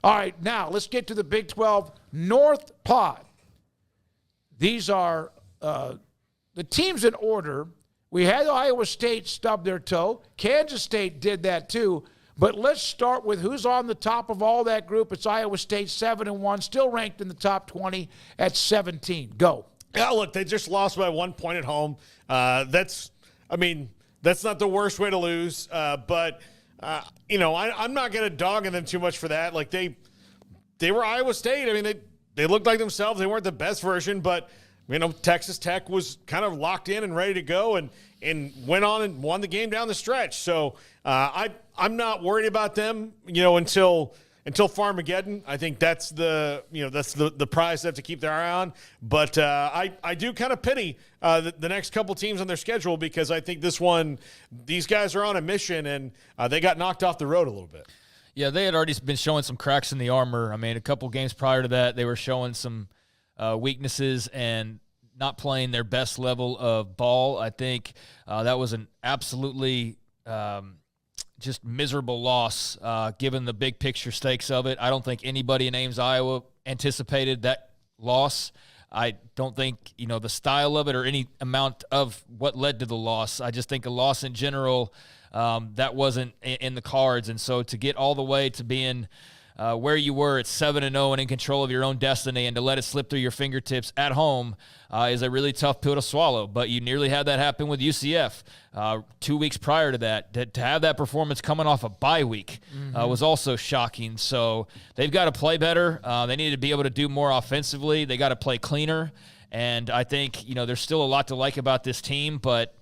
All right, now let's get to the Big 12 North Pod. These are the teams in order. We had Iowa State stub their toe. Kansas State did that too. But let's start with who's on the top of all that group. It's Iowa State, 7-1, still ranked in the top 20 at 17. Go. Yeah, look, they just lost by 1 point at home. That's not the worst way to lose. But I'm not going to dog on them too much for that. Like they were Iowa State. I mean, they looked like themselves. They weren't the best version, but Texas Tech was kind of locked in and ready to go and went on and won the game down the stretch. So I'm not worried about them, until Farmageddon. I think that's the prize they have to keep their eye on. But I do kind of pity the next couple teams on their schedule, because I think these guys are on a mission, and they got knocked off the road a little bit. Yeah, they had already been showing some cracks in the armor. I mean, a couple games prior to that, they were showing some weaknesses and not playing their best level of ball. I think that was an absolutely just miserable loss, given the big picture stakes of it. I don't think anybody in Ames, Iowa anticipated that loss. I don't think, the style of it or any amount of what led to the loss. I just think a loss in general, that wasn't in the cards. And so to get all the way to being where you were at 7-0 and in control of your own destiny, and to let it slip through your fingertips at home is a really tough pill to swallow. But you nearly had that happen with UCF 2 weeks prior to that. To have that performance coming off a bye week was also shocking. So they've got to play better. They need to be able to do more offensively. They got to play cleaner. And I think, there's still a lot to like about this team, but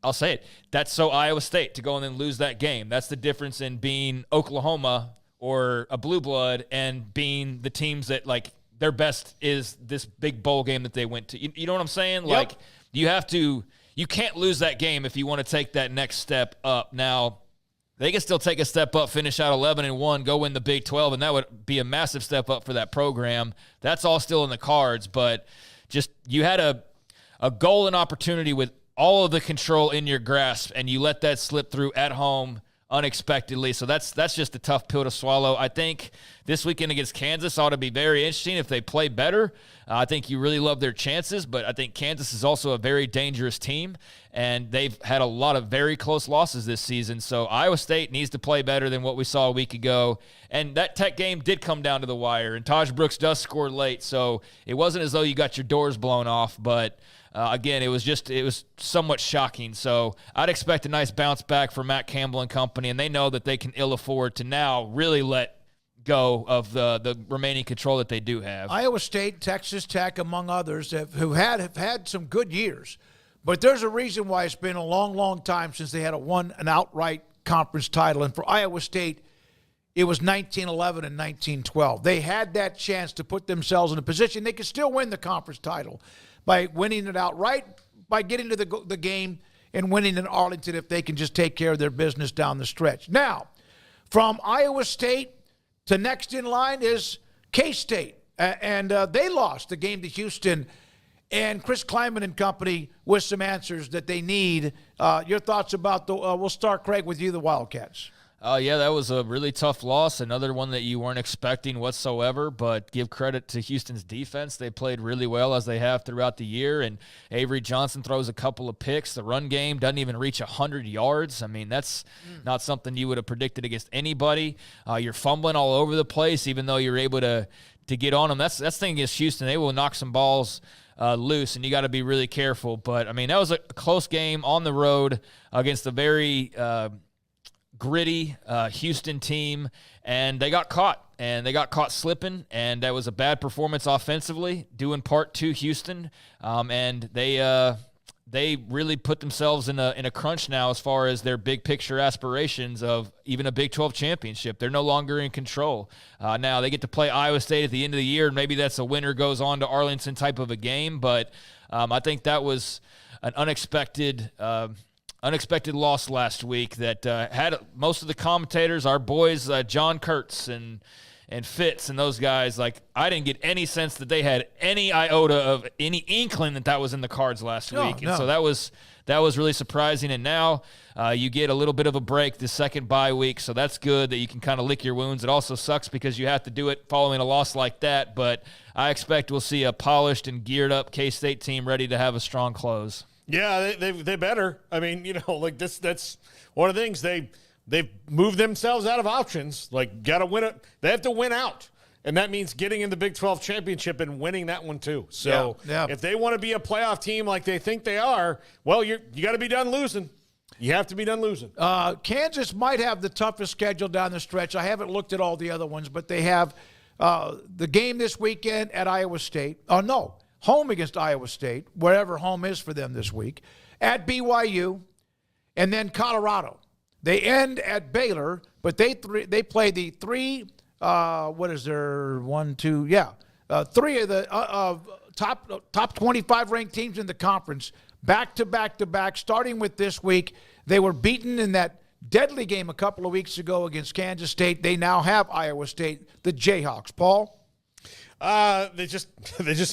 I'll say it. That's so Iowa State to go and then lose that game. That's the difference in being Oklahoma or a blue blood and being the teams that, like, their best is this big bowl game that they went to. You know what I'm saying? Yep. Like, you can't lose that game if you want to take that next step up. Now, they can still take a step up, finish out 11-1, go win the Big 12, and that would be a massive step up for that program. That's all still in the cards, but just you had a golden opportunity with all of the control in your grasp, and you let that slip through at home unexpectedly. So that's just a tough pill to swallow. I think this weekend against Kansas ought to be very interesting if they play better. I think you really love their chances, but I think Kansas is also a very dangerous team, and they've had a lot of very close losses this season. So Iowa State needs to play better than what we saw a week ago. And that Tech game did come down to the wire, and Taj Brooks does score late. So it wasn't as though you got your doors blown off, but again, it was somewhat shocking. So I'd expect a nice bounce back for Matt Campbell and company, and they know that they can ill afford to now really let go of the remaining control that they do have. Iowa State, Texas Tech, among others, have had some good years. But there's a reason why it's been a long, long time since they had an outright conference title. And for Iowa State, it was 1911 and 1912. They had that chance to put themselves in a position they could still win the conference title by winning it outright, by getting to the game and winning in Arlington if they can just take care of their business down the stretch. Now, from Iowa State to next in line is K-State, and they lost the game to Houston, and Chris Kleiman and company with some answers that they need. Your thoughts about we'll start, Craig, with you, the Wildcats. Yeah, that was a really tough loss, another one that you weren't expecting whatsoever, but give credit to Houston's defense. They played really well, as they have throughout the year, and Avery Johnson throws a couple of picks. The run game doesn't even reach 100 yards. I mean, that's not something you would have predicted against anybody. You're fumbling all over the place, even though you're able to get on them. That's the thing against Houston. They will knock some balls loose, and you got to be really careful. But, I mean, that was a close game on the road against a very gritty Houston team, and they got caught slipping, and that was a bad performance offensively, due in part to Houston, and they really put themselves in a crunch now as far as their big picture aspirations of even a Big 12 championship. They're no longer in control. Now they get to play Iowa State at the end of the year, and maybe that's a winner goes on to Arlington type of a game, but I think that was an unexpected loss last week that had most of the commentators, our boys, John Kurtz and Fitz and those guys, like, I didn't get any sense that they had any iota of any inkling that was in the cards last week. And so that was that was really surprising. And now you get a little bit of a break the second bye week, so that's good that you can kind of lick your wounds. It also sucks because you have to do it following a loss like that, but I expect we'll see a polished and geared up K-State team ready to have a strong close. Yeah, they better. I mean, like that's one of the things they've moved themselves out of options. Like, got to win it. They have to win out. And that means getting in the Big 12 championship and winning that one too. So if they want to be a playoff team like they think they are, well, you got to be done losing. You have to be done losing. Kansas might have the toughest schedule down the stretch. I haven't looked at all the other ones, but they have the game this weekend at Iowa State. Home against Iowa State, wherever home is for them this week, at BYU, and then Colorado. They end at Baylor, but they play the three. Three of the top 25 ranked teams in the conference, back to back, starting with this week. They were beaten in that deadly game a couple of weeks ago against Kansas State. They now have Iowa State, the Jayhawks. Paul? They just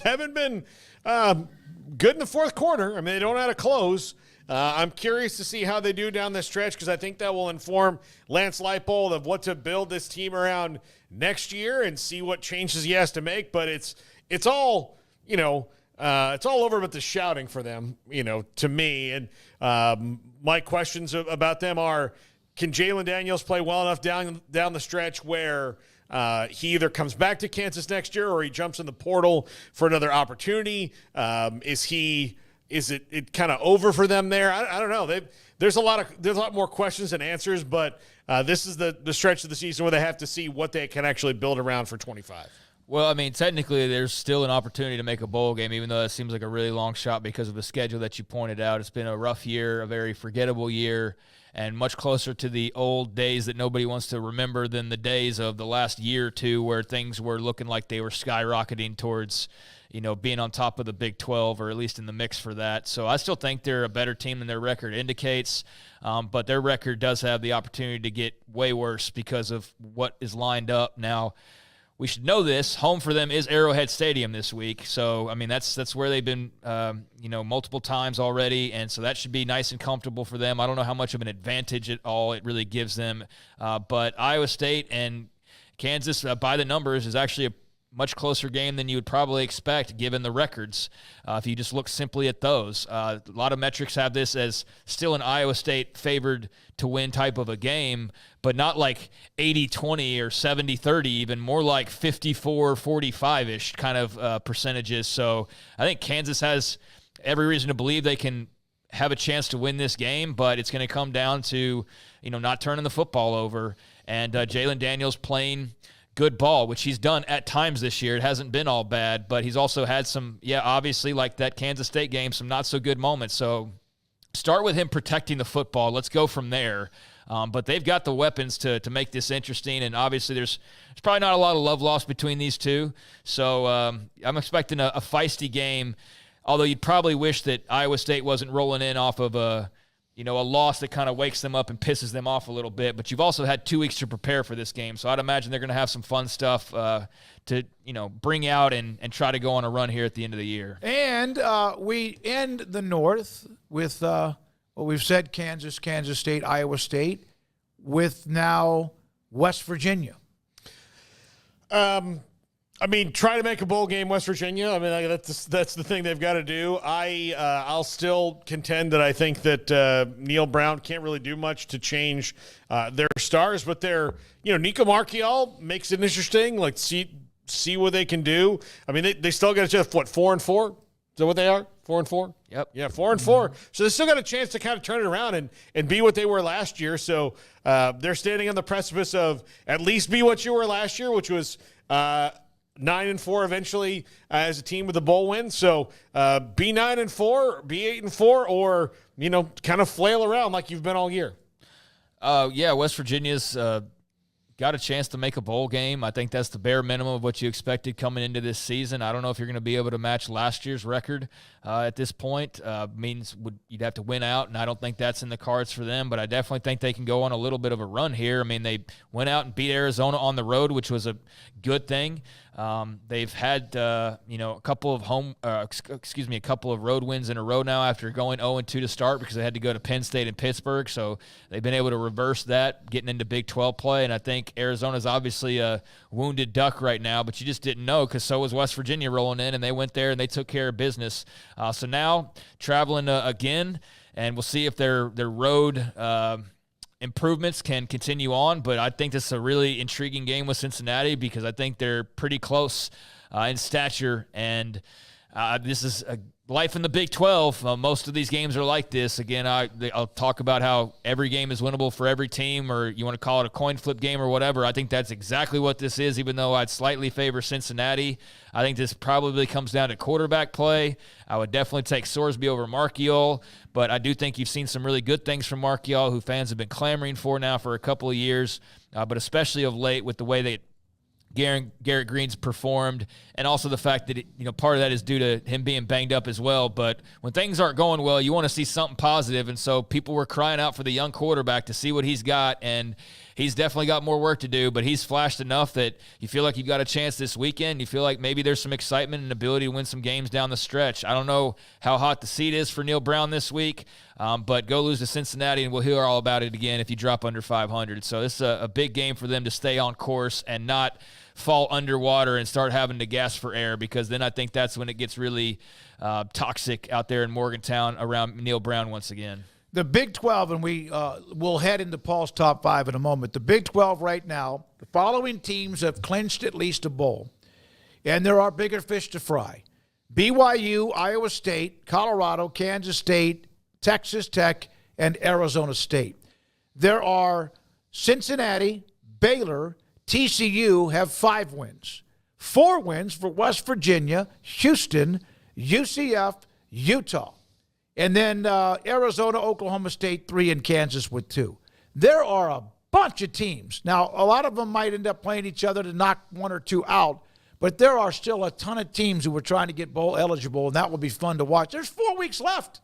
haven't been good in the fourth quarter. I mean, they don't know how to close. I'm curious to see how they do down the stretch because I think that will inform Lance Leipold of what to build this team around next year and see what changes he has to make. But it's all it's all over but the shouting for them, to me. And my questions about them are: can Jalen Daniels play well enough down the stretch where he either comes back to Kansas next year or he jumps in the portal for another opportunity? Is it kind of over for them there? I don't know. There's a lot more questions than answers, but this is the stretch of the season where they have to see what they can actually build around for 25. Well, I mean, technically there's still an opportunity to make a bowl game, even though it seems like a really long shot because of the schedule that you pointed out. It's been a rough year, a very forgettable year, and much closer to the old days that nobody wants to remember than the days of the last year or two where things were looking like they were skyrocketing towards being on top of the Big 12 or at least in the mix for that. So I still think they're a better team than their record indicates, but their record does have the opportunity to get way worse because of what is lined up. Now, we should know this. Home for them is Arrowhead Stadium this week. So, I mean, that's where they've been, multiple times already, and so that should be nice and comfortable for them. I don't know how much of an advantage at all it really gives them, but Iowa State and Kansas, by the numbers, is actually a much closer game than you would probably expect given the records if you just look simply at those. A lot of metrics have this as still an Iowa State favored to win type of a game, but not like 80-20 or 70-30, even more like 54-45-ish kind of percentages. So I think Kansas has every reason to believe they can have a chance to win this game, but it's going to come down to, not turning the football over and Jalen Daniels playing good ball, which he's done at times this year. It hasn't been all bad, but he's also had some, obviously like that Kansas State game, some not so good moments. So start with him protecting the football. Let's go from there. But they've got the weapons to make this interesting, and obviously there's probably not a lot of love lost between these two. So I'm expecting a feisty game, although you'd probably wish that Iowa State wasn't rolling in off of a loss that kind of wakes them up and pisses them off a little bit. But you've also had 2 weeks to prepare for this game. So I'd imagine they're going to have some fun stuff to bring out and try to go on a run here at the end of the year. And we end the North with what we've said, Kansas, Kansas State, Iowa State, with now West Virginia. Try to make a bowl game, West Virginia. I mean, that's the thing they've got to do. I'll still contend that I think that Neil Brown can't really do much to change their stars, but Nico Marchiol makes it interesting. Like, see what they can do. I mean, they still got a chance. 4-4? Is that what they are? 4-4? Yep. Yeah, 4-4. So they still got a chance to kind of turn it around and be what they were last year. So they're standing on the precipice of at least be what you were last year, which was 9-4 eventually as a team with a bowl win. So be 9-4, be 8-4, or kind of flail around like you've been all year. West Virginia's got a chance to make a bowl game. I think that's the bare minimum of what you expected coming into this season. I don't know if you're going to be able to match last year's record at this point. You'd have to win out, and I don't think that's in the cards for them, but I definitely think they can go on a little bit of a run here. I mean, they went out and beat Arizona on the road, which was a good thing. They've had a couple of a couple of road wins in a row now after going 0-2 to start because they had to go to Penn State and Pittsburgh. So they've been able to reverse that, getting into Big 12 play. And I think Arizona's obviously a wounded duck right now, but you just didn't know because so was West Virginia rolling in, and they went there and they took care of business. So now traveling again, and we'll see if their road improvements can continue on, but I think this is a really intriguing game with Cincinnati because I think they're pretty close in stature, and this is a life in the Big 12. Most of these games are like this. Again, I'll talk about how every game is winnable for every team, or you want to call it a coin flip game or whatever. I think that's exactly what this is, even though I'd slightly favor Cincinnati. I think this probably comes down to quarterback play. I would definitely take Sorsby over Marchiol, but I do think you've seen some really good things from Marchiol, who fans have been clamoring for now for a couple of years, but especially of late with the way that Garrett Green's performed, and also the fact that part of that is due to him being banged up as well. But when things aren't going well, you want to see something positive, and so people were crying out for the young quarterback to see what he's got, and he's definitely got more work to do, but he's flashed enough that you feel like you've got a chance this weekend. You feel like maybe there's some excitement and ability to win some games down the stretch. I don't know how hot the seat is for Neil Brown this week, but go lose to Cincinnati, and we'll hear all about it again if you drop under 500. So this is a big game for them to stay on course and not fall underwater and start having to gasp for air, because then I think that's when it gets really toxic out there in Morgantown around Neil Brown once again. The Big 12, and we'll head into Paul's top 5 in a moment. The Big 12 right now, the following teams have clinched at least a bowl, and there are bigger fish to fry. BYU, Iowa State, Colorado, Kansas State, Texas Tech, and Arizona State. There are Cincinnati, Baylor, TCU have 5 wins. 4 wins for West Virginia, Houston, UCF, Utah. And then Arizona, Oklahoma State, 3, and Kansas with 2. There are a bunch of teams. Now, a lot of them might end up playing each other to knock 1 or 2 out, but there are still a ton of teams who are trying to get bowl eligible, and that will be fun to watch. There's 4 weeks left.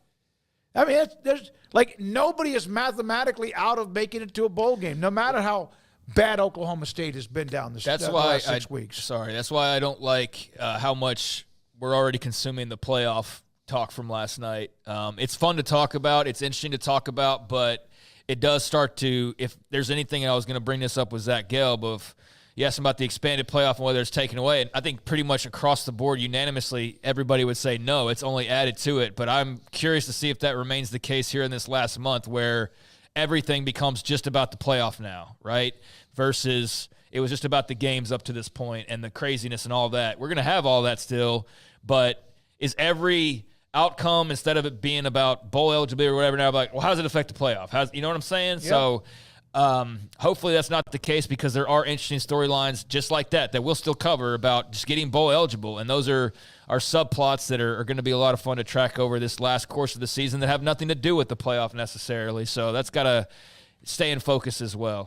I mean, there's like nobody is mathematically out of making it to a bowl game, no matter how bad Oklahoma State has been down the last 6 weeks. Sorry, that's why I don't like how much we're already consuming the playoff talk from last night. It's fun to talk about. It's interesting to talk about, but it does start to, if there's anything, I was going to bring this up with Zach Gelb, of you asked him about the expanded playoff and whether it's taken away. And I think pretty much across the board, unanimously, everybody would say no, it's only added to it. But I'm curious to see if that remains the case here in this last month, where everything becomes just about the playoff now, right? Versus it was just about the games up to this point and the craziness and all that. We're going to have all that still, but is every outcome, instead of it being about bowl eligibility or whatever, now like, well, how does it affect the playoff? You know what I'm saying? Yep. So hopefully that's not the case, because there are interesting storylines just like that we'll still cover about just getting bowl eligible. And those are subplots that are going to be a lot of fun to track over this last course of the season that have nothing to do with the playoff necessarily. So that's got to stay in focus as well.